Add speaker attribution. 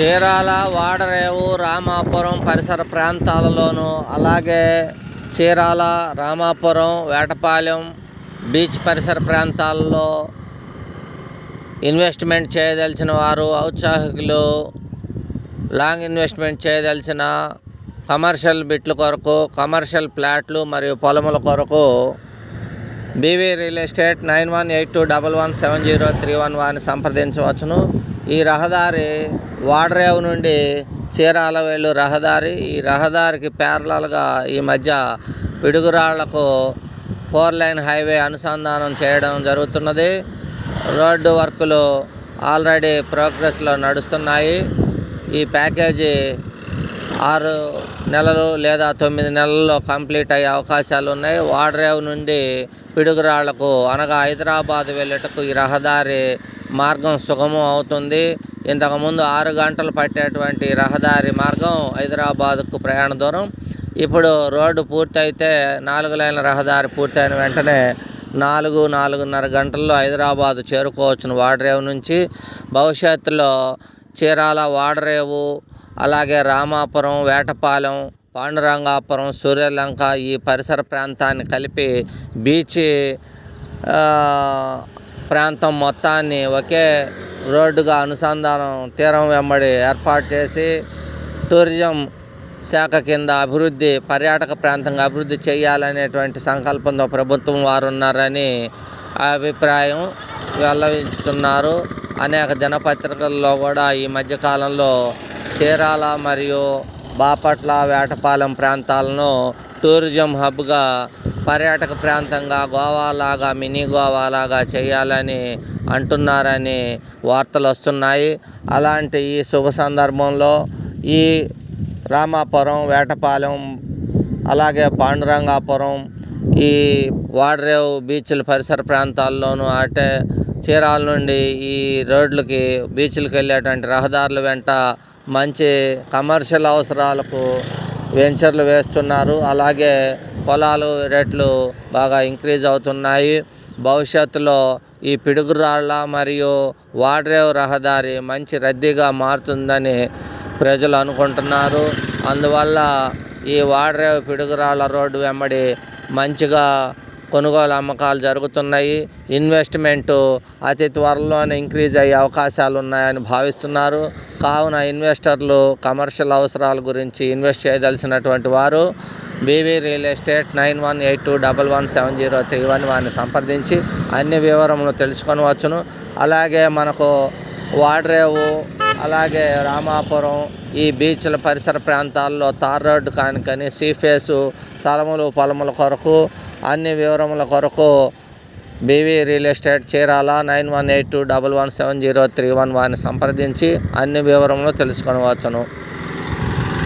Speaker 1: చీరాల, వాడరేవు, రామాపురం పరిసర ప్రాంతాలలోనూ, అలాగే చీరాల, రామాపురం, వేటపాలెం బీచ్ పరిసర ప్రాంతాల్లో ఇన్వెస్ట్మెంట్ చేయదలిచిన వారు, ఔత్సాహికులు, లాంగ్ ఇన్వెస్ట్మెంట్ చేయదలిచిన కమర్షియల్ బిట్ల కొరకు, కమర్షియల్ ప్లాట్లు మరియు పొలముల కొరకు బీవీ రియల్ ఎస్టేట్ 9182117031 వారిని సంప్రదించవచ్చును. ఈ రహదారి వాడరేవు నుండి చీరాల వెళ్ళు రహదారి. ఈ రహదారికి ప్యారలల్గా ఈ మధ్య పిడుగురాళ్లకు 4 లైన్ హైవే అనుసంధానం చేయడం జరుగుతున్నది. రోడ్డు వర్కులు ఆల్రెడీ ప్రోగ్రెస్లో నడుస్తున్నాయి. ఈ ప్యాకేజీ 6 నెలలు లేదా 9 నెలల్లో కంప్లీట్ అయ్యే అవకాశాలు ఉన్నాయి. వాడరేవు నుండి పిడుగురాళ్లకు అనగా హైదరాబాద్ వెళ్ళేటకు ఈ రహదారి మార్గం సుగమం అవుతుంది. ఇంతకుముందు 6 గంటలు పట్టేటువంటి రహదారి మార్గం హైదరాబాద్కు ప్రయాణ దూరం ఇప్పుడు రోడ్డు పూర్తయితే 4 లైన్ల రహదారి పూర్తయిన వెంటనే 4-4:30 గంటల్లో హైదరాబాద్ చేరుకోవచ్చును వాడరేవు నుంచి. భవిష్యత్తులో చీరాల, వాడరేవు, అలాగే రామాపురం, వేటపాలెం, పాండురంగాపురం, సూర్యలంక ఈ పరిసర ప్రాంతాన్ని కలిపి బీచ్ ప్రాంతం మొత్తాన్ని ఒకే రోడ్డుగా అనుసంధానం తీరం వెంబడి ఏర్పాటు చేసి టూరిజం శాఖ కింద పర్యాటక ప్రాంతంగా అభివృద్ధి చేయాలనేటువంటి సంకల్పంతో ప్రభుత్వం వారు ఉన్నారని అభిప్రాయం వెల్లడించుతున్నారు. అనేక దినపత్రికల్లో కూడా ఈ మధ్యకాలంలో చీరాల మరియు బాపట్ల, వేటపాలెం ప్రాంతాలను టూరిజం హబ్గా, పర్యాటక ప్రాంతంగా గోవాలాగా, మినీ గోవాలాగా చేయాలని అంటున్నారని వార్తలు వస్తున్నాయి. అలాంటి ఈ శుభ సందర్భంలో ఈ రామాపురం, వేటపాలెం, అలాగే పాండురంగాపురం, ఈ వాడరేవు బీచ్ల పరిసర ప్రాంతాల్లోనూ అంటే చీరాల నుండి ఈ రోడ్లకి బీచ్లకు వెళ్ళేటువంటి రహదారుల వెంట మంచి కమర్షియల్ అవసరాలకు వెంచర్లు వేస్తున్నారు. అలాగే పొలాలు రేట్లు బాగా ఇంక్రీజ్ అవుతున్నాయి. భవిష్యత్తులో ఈ పిడుగురాళ్ళ మరియు వాడరేవు రహదారి మంచి రద్దీగా మారుతుందని ప్రజలు అనుకుంటున్నారు. అందువల్ల ఈ వాడరేవు పిడుగురాళ్ళ రోడ్డు వెంబడి మంచిగా కొనుగోలు అమ్మకాలు జరుగుతున్నాయి. ఇన్వెస్ట్మెంటు అతి త్వరలోనే ఇంక్రీజ్ అయ్యే అవకాశాలు ఉన్నాయని భావిస్తున్నారు. కావున ఇన్వెస్టర్లు కమర్షియల్ అవసరాల గురించి ఇన్వెస్ట్ చేయదలిచినటువంటి వారు బీవీ రియల్ ఎస్టేట్ 9182117031 వారిని సంప్రదించి అన్ని వివరములు తెలుసుకొనవచ్చును. అలాగే మనకు వాడరేవు, అలాగే రామాపురం ఈ బీచ్ల పరిసర ప్రాంతాల్లో తార్ రోడ్డు కానికని సీఫేసు స్థలములు, పొలముల కొరకు అన్ని వివరముల కొరకు బీవీ రియల్ ఎస్టేట్ చీరాల 9182117031 వారిని సంప్రదించి అన్ని వివరములు తెలుసుకొనవచ్చును.